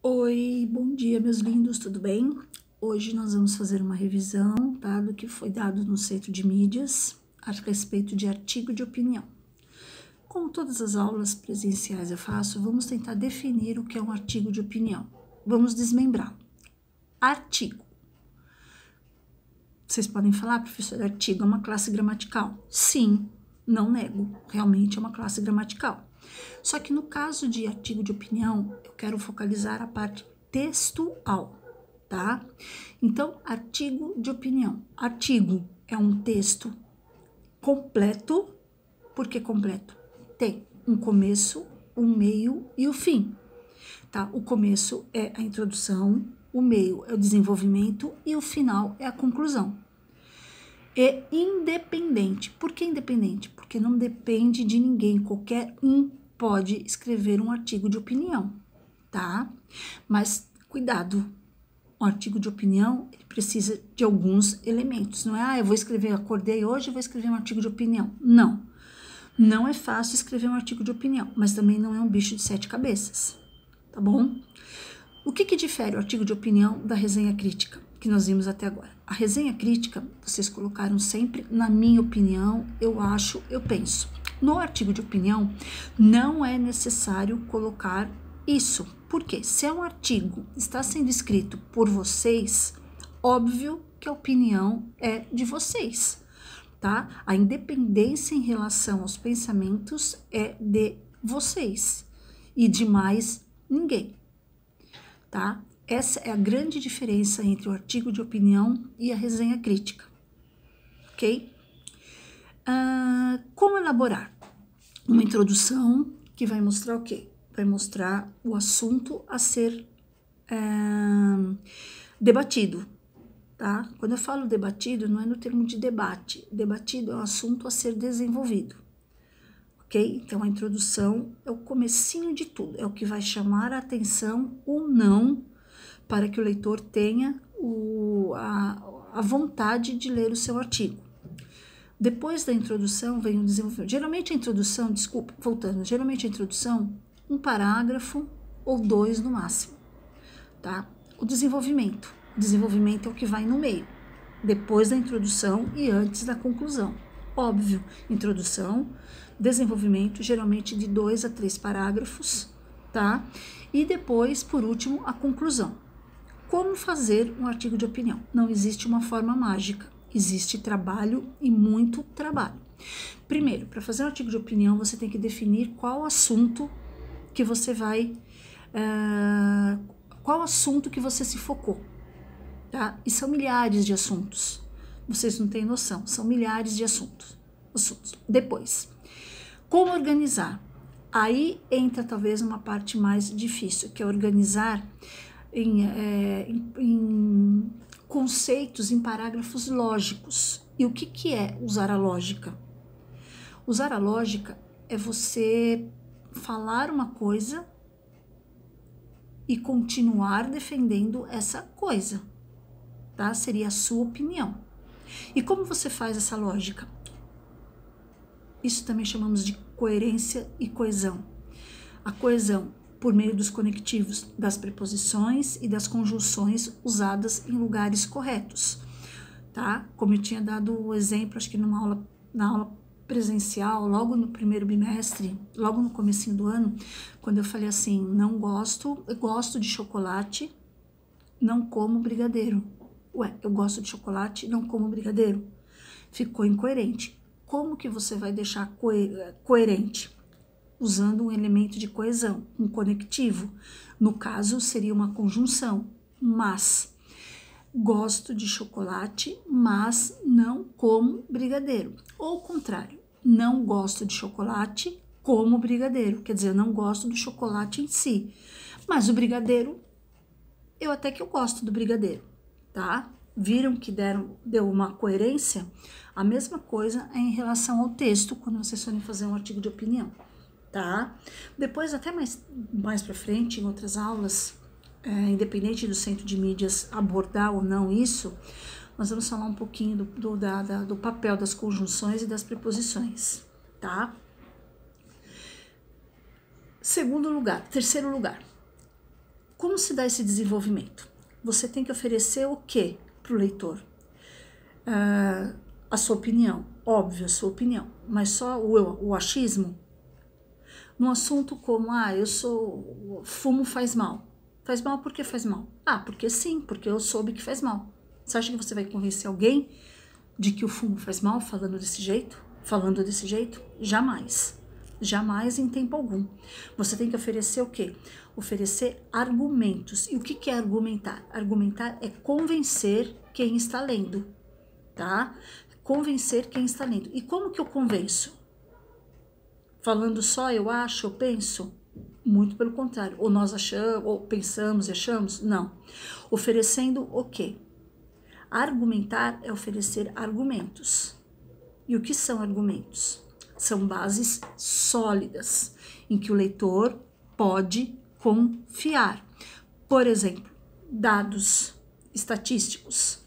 Oi, bom dia, meus lindos, tudo bem? Hoje nós vamos fazer uma revisão, tá, do que foi dado no Centro de Mídias a respeito de artigo de opinião. Como todas as aulas presenciais eu faço, vamos tentar definir o que é um artigo de opinião. Vamos desmembrar. Artigo. Vocês podem falar, professor, artigo é uma classe gramatical? Sim, não nego, realmente é uma classe gramatical. Só que no caso de artigo de opinião, eu quero focalizar a parte textual, tá? Então, artigo de opinião. Artigo é um texto completo. Por que completo? Tem um começo, um meio e o fim, tá? O começo é a introdução, o meio é o desenvolvimento e o final é a conclusão. É independente. Por que independente? Porque não depende de ninguém, qualquer um pode escrever um artigo de opinião, tá? Mas cuidado, um artigo de opinião ele precisa de alguns elementos, não é? Eu vou escrever, acordei hoje, vou escrever um artigo de opinião. Não, não é fácil escrever um artigo de opinião, mas também não é um bicho de 7 cabeças, tá bom? O que difere o artigo de opinião da resenha crítica que nós vimos até agora? A resenha crítica, vocês colocaram sempre, na minha opinião, eu acho, eu penso. No artigo de opinião, não é necessário colocar isso. Por quê? Se é um artigo, está sendo escrito por vocês, óbvio que a opinião é de vocês, tá? A independência em relação aos pensamentos é de vocês e de mais ninguém, tá? Essa é a grande diferença entre o artigo de opinião e a resenha crítica, ok? Como elaborar? Uma introdução que vai mostrar o quê? Vai mostrar o assunto a ser debatido, tá? Quando eu falo debatido, não é no termo de debate. Debatido é um assunto a ser desenvolvido, ok? Então, a introdução é o comecinho de tudo, é o que vai chamar a atenção ou não para que o leitor tenha a vontade de ler o seu artigo. Depois da introdução vem o desenvolvimento. Geralmente a introdução, geralmente a introdução, um parágrafo ou 2 no máximo, tá? O desenvolvimento é o que vai no meio, depois da introdução e antes da conclusão. Óbvio, introdução, desenvolvimento, geralmente de 2 a 3 parágrafos, tá? E depois, por último, a conclusão. Como fazer um artigo de opinião? Não existe uma forma mágica. Existe trabalho e muito trabalho. Primeiro, para fazer um artigo de opinião, você tem que definir qual assunto que você vai... qual assunto que você se focou, tá? E são milhares de assuntos. Vocês não têm noção, são milhares de assuntos. Depois, como organizar? Aí entra talvez uma parte mais difícil, que é organizar em conceitos, em parágrafos lógicos. E o que é usar a lógica? Usar a lógica é você falar uma coisa e continuar defendendo essa coisa, tá? Seria a sua opinião. E como você faz essa lógica? Isso também chamamos de coerência e coesão. A coesão por meio dos conectivos, das preposições e das conjunções usadas em lugares corretos, tá? Como eu tinha dado o exemplo, acho que na aula presencial, logo no primeiro bimestre, logo no comecinho do ano, quando eu falei assim, eu gosto de chocolate, não como brigadeiro. Ué, eu gosto de chocolate, não como brigadeiro. Ficou incoerente. Como que você vai deixar coerente? Usando um elemento de coesão, um conectivo. No caso, seria uma conjunção, mas. Gosto de chocolate, mas não como brigadeiro. Ou o contrário, não gosto de chocolate, como brigadeiro. Quer dizer, eu não gosto do chocolate em si, mas o brigadeiro, eu gosto do brigadeiro, tá? Viram que deu uma coerência? A mesma coisa é em relação ao texto, quando vocês forem fazer um artigo de opinião, tá? Depois, até mais pra frente, em outras aulas, independente do Centro de Mídias abordar ou não isso, nós vamos falar um pouquinho do papel das conjunções e das preposições, tá? Terceiro lugar, como Como se dá esse desenvolvimento? Você tem que oferecer o quê para o leitor? A sua opinião, óbvio, a sua opinião, mas só o achismo? Num assunto como, fumo faz mal. Faz mal por que faz mal? Porque sim, porque eu soube que faz mal. Você acha que você vai convencer alguém de que o fumo faz mal falando desse jeito? Falando desse jeito? Jamais. Jamais em tempo algum. Você tem que oferecer o quê? Oferecer argumentos. E o que é argumentar? Argumentar é convencer quem está lendo, tá? Convencer quem está lendo. E como que eu convenço? Falando só eu acho, eu penso? Muito pelo contrário. Ou nós achamos, ou pensamos e achamos? Não. Oferecendo o quê? Argumentar é oferecer argumentos. E o que são argumentos? São bases sólidas, em que o leitor pode confiar. Por exemplo, dados estatísticos,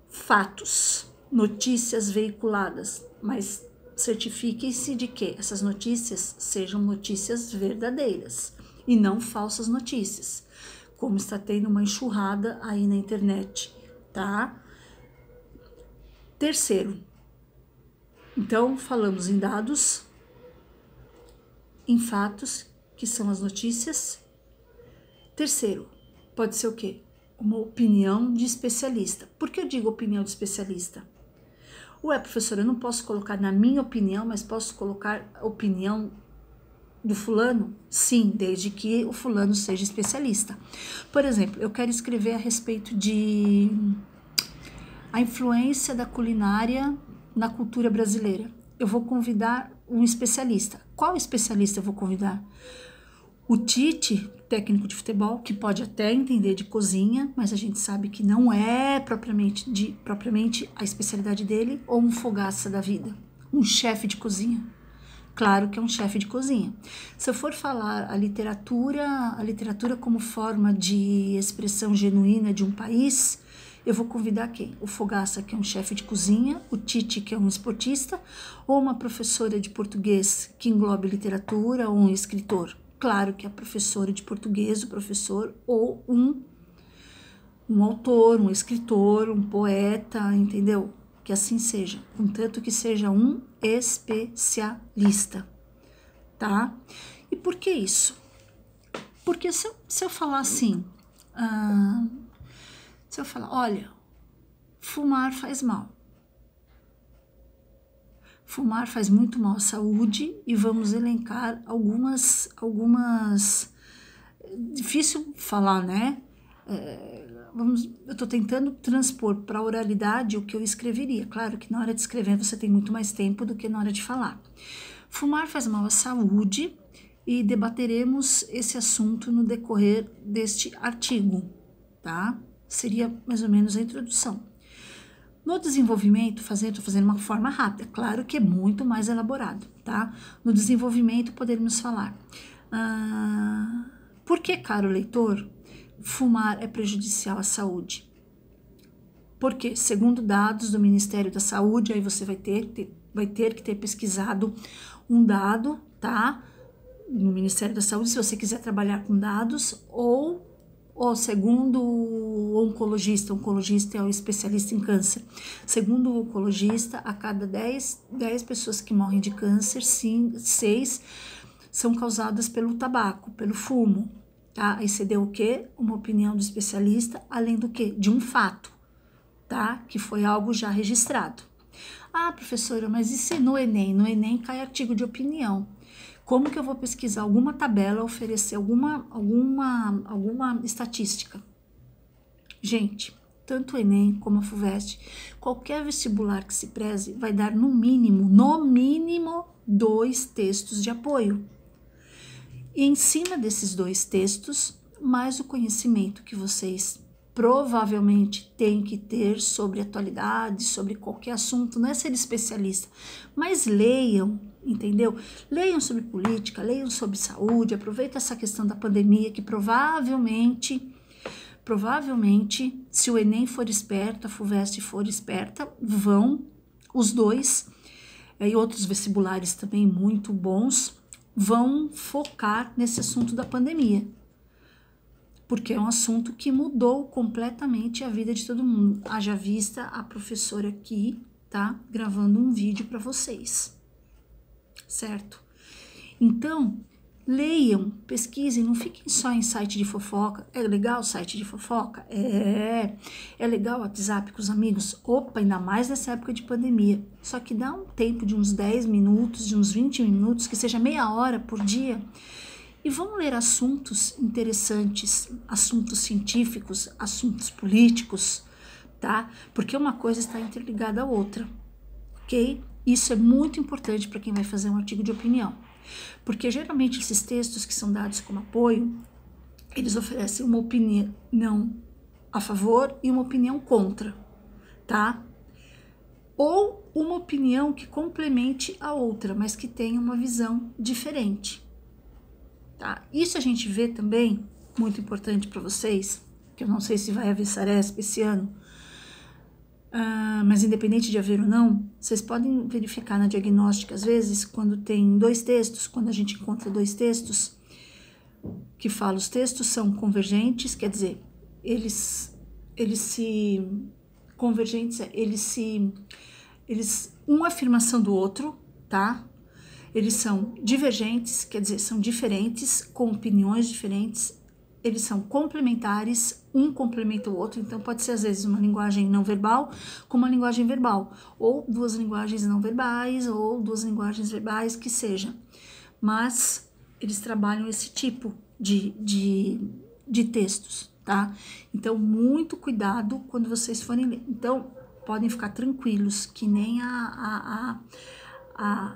fatos, notícias veiculadas, mas certifiquem-se de que essas notícias sejam notícias verdadeiras e não falsas notícias, como está tendo uma enxurrada aí na internet, tá? Terceiro, então falamos em dados, em fatos, que são as notícias. Terceiro, pode ser o quê? Uma opinião de especialista. Por que eu digo opinião de especialista? Professora, eu não posso colocar na minha opinião, mas posso colocar a opinião do fulano? Sim, desde que o fulano seja especialista. Por exemplo, eu quero escrever a respeito de a influência da culinária na cultura brasileira. Eu vou convidar um especialista. Qual especialista eu vou convidar? O Tite, técnico de futebol, que pode até entender de cozinha, mas a gente sabe que não é propriamente a especialidade dele, ou um Fogaça da vida, um chefe de cozinha. Claro que é um chefe de cozinha. Se eu for falar a literatura como forma de expressão genuína de um país, eu vou convidar quem? O Fogaça, que é um chefe de cozinha, o Tite, que é um esportista, ou uma professora de português que englobe literatura, ou um escritor. Claro que a professora de português, o professor, ou um autor, um escritor, um poeta, entendeu? Que assim seja, contanto que seja um especialista, tá? E por que isso? Porque se eu falar assim, se eu falar, olha, fumar faz mal. Fumar faz muito mal à saúde e vamos elencar algumas difícil falar, né? Eu estou tentando transpor para a oralidade o que eu escreveria. Claro que na hora de escrever você tem muito mais tempo do que na hora de falar. Fumar faz mal à saúde e debateremos esse assunto no decorrer deste artigo, tá? Seria mais ou menos a introdução. No desenvolvimento, estou fazendo uma forma rápida, claro que é muito mais elaborado, tá? No desenvolvimento poderíamos falar, por que, caro leitor, fumar é prejudicial à saúde? Porque, segundo dados do Ministério da Saúde, aí você vai ter que ter pesquisado um dado, tá? No Ministério da Saúde, se você quiser trabalhar com dados, ou segundo o oncologista é o especialista em câncer, segundo o oncologista, a cada 10 pessoas que morrem de câncer, 6 são causadas pelo tabaco, pelo fumo, tá? Aí você deu o quê? Uma opinião do especialista, além do quê? De um fato, tá? Que foi algo já registrado. Professora, mas e se no Enem? No Enem cai artigo de opinião. Como que eu vou pesquisar alguma tabela, oferecer alguma estatística? Gente, tanto o Enem como a FUVEST, qualquer vestibular que se preze vai dar no mínimo 2 textos de apoio. E em cima desses 2 textos, mais o conhecimento que vocês provavelmente têm que ter sobre atualidade, sobre qualquer assunto, não é ser especialista, mas leiam, entendeu? Leiam sobre política, leiam sobre saúde, aproveita essa questão da pandemia que provavelmente, se o Enem for esperto, a FUVEST for esperta, vão os 2, e outros vestibulares também muito bons, vão focar nesse assunto da pandemia. porque é um assunto que mudou completamente a vida de todo mundo. Haja vista a professora aqui, tá? Gravando um vídeo para vocês, certo? Então, leiam, pesquisem, não fiquem só em site de fofoca. É legal o site de fofoca? É legal o WhatsApp com os amigos? Opa, ainda mais nessa época de pandemia. Só que dá um tempo de uns 10 minutos, de uns 20 minutos, que seja meia hora por dia, e vão ler assuntos interessantes, assuntos científicos, assuntos políticos, tá? Porque uma coisa está interligada à outra, ok? Isso é muito importante para quem vai fazer um artigo de opinião. Porque geralmente esses textos que são dados como apoio, eles oferecem uma opinião a favor e uma opinião contra, tá? Ou uma opinião que complemente a outra, mas que tenha uma visão diferente, tá? Isso a gente vê também, muito importante para vocês, que eu não sei se vai haver Saresp esse ano, mas independente de haver ou não, vocês podem verificar na diagnóstica, às vezes, quando tem dois textos, quando a gente encontra dois textos, que fala, os textos são convergentes, quer dizer, uma afirmação do outro, tá? Eles são divergentes, quer dizer, são diferentes, com opiniões diferentes. Eles são complementares, um complementa o outro, então pode ser às vezes uma linguagem não verbal com uma linguagem verbal, ou duas linguagens não verbais, ou duas linguagens verbais, que seja. Mas eles trabalham esse tipo de textos, tá? Então, muito cuidado quando vocês forem ler. Então, podem ficar tranquilos, que nem a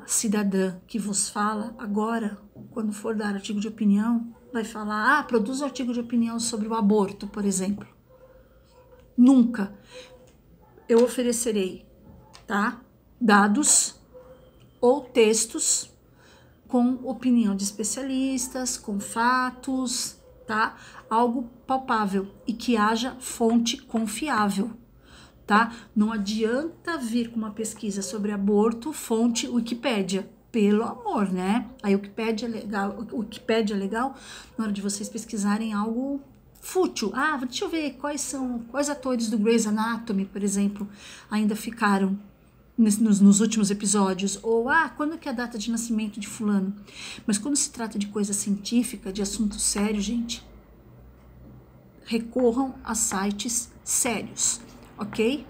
cidadã que vos fala agora, quando for dar artigo de opinião, vai falar, produz um artigo de opinião sobre o aborto, por exemplo. Nunca eu oferecerei, tá? Dados ou textos com opinião de especialistas, com fatos, tá? Algo palpável e que haja fonte confiável, tá? Não adianta vir com uma pesquisa sobre aborto, fonte Wikipédia. Pelo amor, né? A Wikipédia é legal na hora de vocês pesquisarem algo fútil. Deixa eu ver quais atores do Grey's Anatomy, por exemplo, ainda ficaram nos últimos episódios. Ou, quando que é a data de nascimento de fulano? Mas quando se trata de coisa científica, de assunto sério, gente, recorram a sites sérios, ok?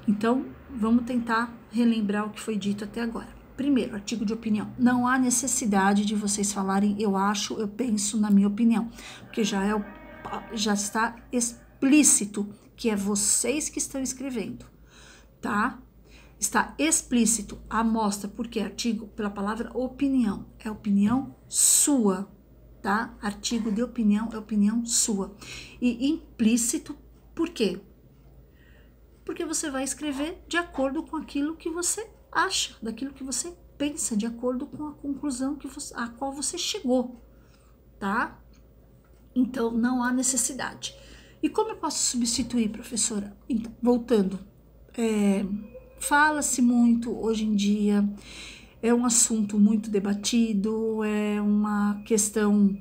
Então, vamos tentar relembrar o que foi dito até agora. Primeiro, artigo de opinião. Não há necessidade de vocês falarem eu acho, eu penso, na minha opinião, porque já está explícito que é vocês que estão escrevendo, tá? Está explícito a amostra, porque artigo, pela palavra opinião, é opinião sua, tá? Artigo de opinião é opinião sua. E implícito, por quê? Porque você vai escrever de acordo com aquilo que você acha, daquilo que você pensa, de acordo com a conclusão a qual você chegou, tá? Então, não há necessidade. E como eu posso substituir, professora? Então, voltando, fala-se muito hoje em dia, é um assunto muito debatido, é uma questão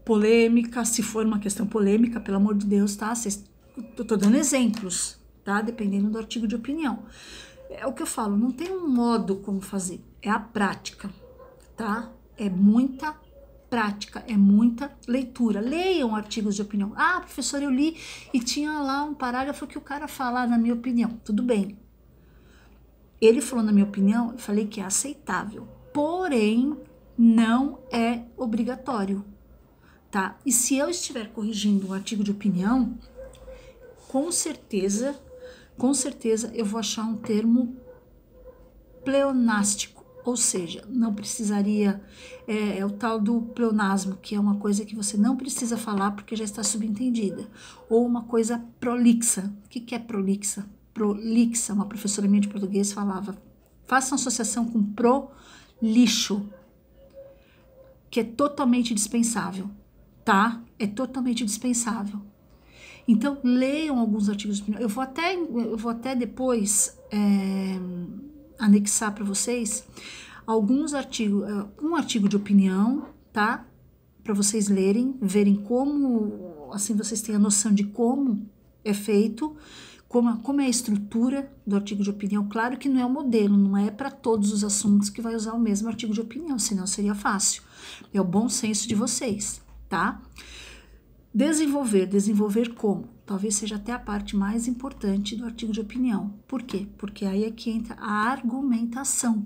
polêmica, se for uma questão polêmica, pelo amor de Deus, tá? Eu tô dando exemplos, tá? Dependendo do artigo de opinião. É o que eu falo, não tem um modo como fazer, é a prática, tá? É muita prática, é muita leitura. Leiam artigos de opinião. Professor, eu li e tinha lá um parágrafo que o cara fala, na minha opinião. Tudo bem. Ele falou na minha opinião, eu falei que é aceitável, porém não é obrigatório, tá? E se eu estiver corrigindo um artigo de opinião, com certeza eu vou achar um termo pleonástico, ou seja, não precisaria, é o tal do pleonasmo, que é uma coisa que você não precisa falar porque já está subentendida, ou uma coisa prolixa. O que é prolixa? Prolixa, uma professora minha de português falava, faça uma associação com prolixo, que é totalmente dispensável, tá? É totalmente dispensável. Então, leiam alguns artigos de opinião. Eu vou até depois anexar para vocês alguns artigos, um artigo de opinião, tá? Para vocês lerem, verem como assim vocês têm a noção de como é feito, como é a estrutura do artigo de opinião. Claro que não é o modelo, não é para todos os assuntos que vai usar o mesmo artigo de opinião, senão seria fácil. É o bom senso de vocês, tá? Desenvolver como? Talvez seja até a parte mais importante do artigo de opinião. Por quê? Porque aí é que entra a argumentação,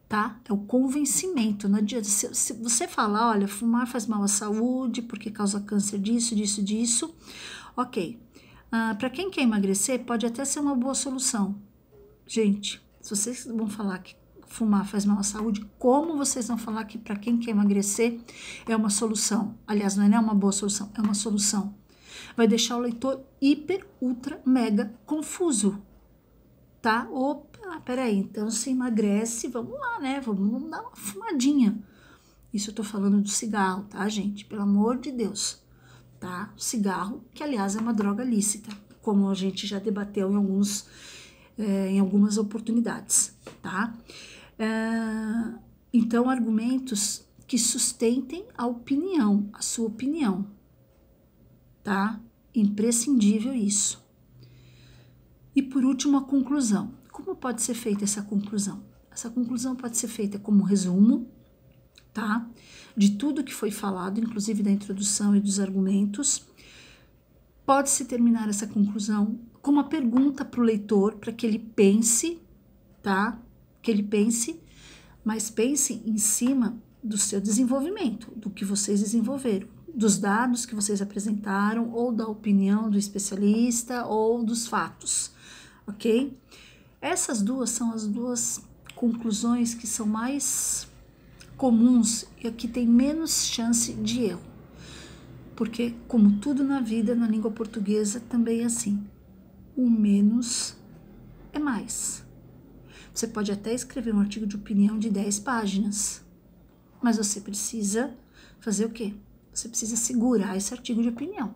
tá? É o convencimento. Não adianta, se você falar, olha, fumar faz mal à saúde, porque causa câncer disso, ok. Para quem quer emagrecer, pode até ser uma boa solução. Gente, se vocês vão falar que fumar faz mal à saúde, como vocês vão falar que para quem quer emagrecer é uma solução? Aliás, não é nem uma boa solução, é uma solução. Vai deixar o leitor hiper, ultra, mega confuso, tá? Opa, peraí, então se emagrece, vamos lá, né? Vamos dar uma fumadinha. Isso eu tô falando do cigarro, tá, gente? Pelo amor de Deus, tá? Cigarro, que aliás é uma droga lícita, como a gente já debateu em algumas oportunidades, tá? Então, argumentos que sustentem a opinião, a sua opinião, tá? Imprescindível isso. E por último, a conclusão. Como pode ser feita essa conclusão? Essa conclusão pode ser feita como resumo, tá? De tudo que foi falado, inclusive da introdução e dos argumentos. Pode-se terminar essa conclusão com uma pergunta para o leitor, para que ele pense, tá? Que ele pense, mas pense em cima do seu desenvolvimento, do que vocês desenvolveram, dos dados que vocês apresentaram, ou da opinião do especialista, ou dos fatos, ok? Essas duas são as duas conclusões que são mais comuns e que tem menos chance de erro. Porque, como tudo na vida, na língua portuguesa também é assim. O menos é mais. Você pode até escrever um artigo de opinião de 10 páginas, mas você precisa fazer o quê? Você precisa segurar esse artigo de opinião.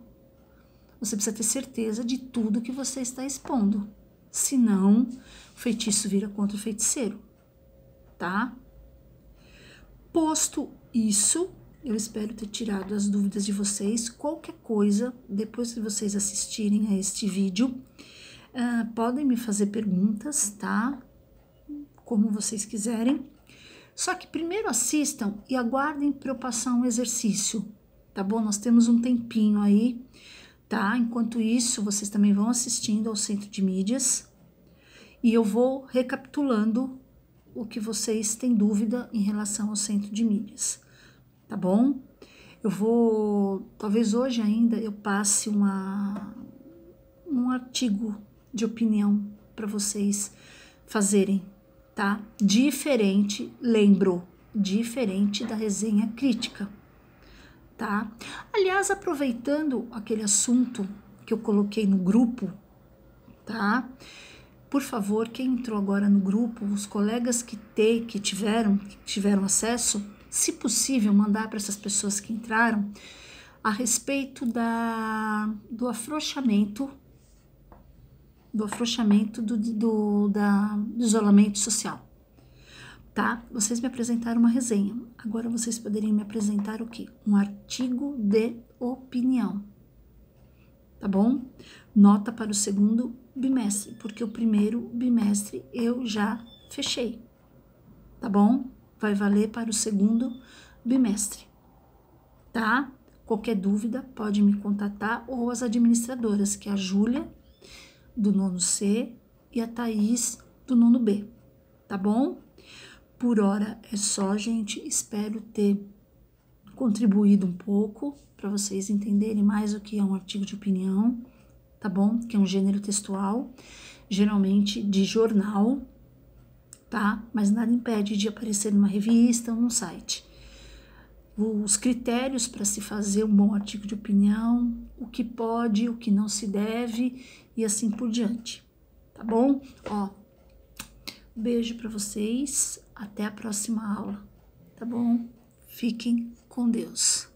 Você precisa ter certeza de tudo que você está expondo. Senão, o feitiço vira contra o feiticeiro, tá? Posto isso, eu espero ter tirado as dúvidas de vocês. Qualquer coisa, depois que vocês assistirem a este vídeo, podem me fazer perguntas, tá? Como vocês quiserem. Só que primeiro assistam e aguardem para eu passar um exercício, tá bom? Nós temos um tempinho aí, tá? Enquanto isso, vocês também vão assistindo ao Centro de Mídias e eu vou recapitulando o que vocês têm dúvida em relação ao Centro de Mídias, tá bom? Eu vou, talvez hoje ainda eu passe um artigo de opinião para vocês fazerem, tá? Diferente, lembro, diferente da resenha crítica, tá? Aliás, aproveitando aquele assunto que eu coloquei no grupo, tá? Por favor, quem entrou agora no grupo, os colegas que tiveram acesso, se possível, mandar para essas pessoas que entraram a respeito do afrouxamento do isolamento social, tá? Vocês me apresentaram uma resenha, agora vocês poderiam me apresentar o quê? Um artigo de opinião, tá bom? Nota para o segundo bimestre, porque o primeiro bimestre eu já fechei, tá bom? Vai valer para o segundo bimestre, tá? Qualquer dúvida pode me contatar ou as administradoras, que é a Júlia, do nono C, e a Thaís, do nono B, tá bom? Por hora é só, gente. Espero ter contribuído um pouco para vocês entenderem mais o que é um artigo de opinião, tá bom? Que é um gênero textual, geralmente de jornal, tá? Mas nada impede de aparecer numa revista ou num site. Os critérios para se fazer um bom artigo de opinião, o que pode, o que não se deve e assim por diante, tá bom? Ó, beijo para vocês, até a próxima aula, tá bom? Fiquem com Deus.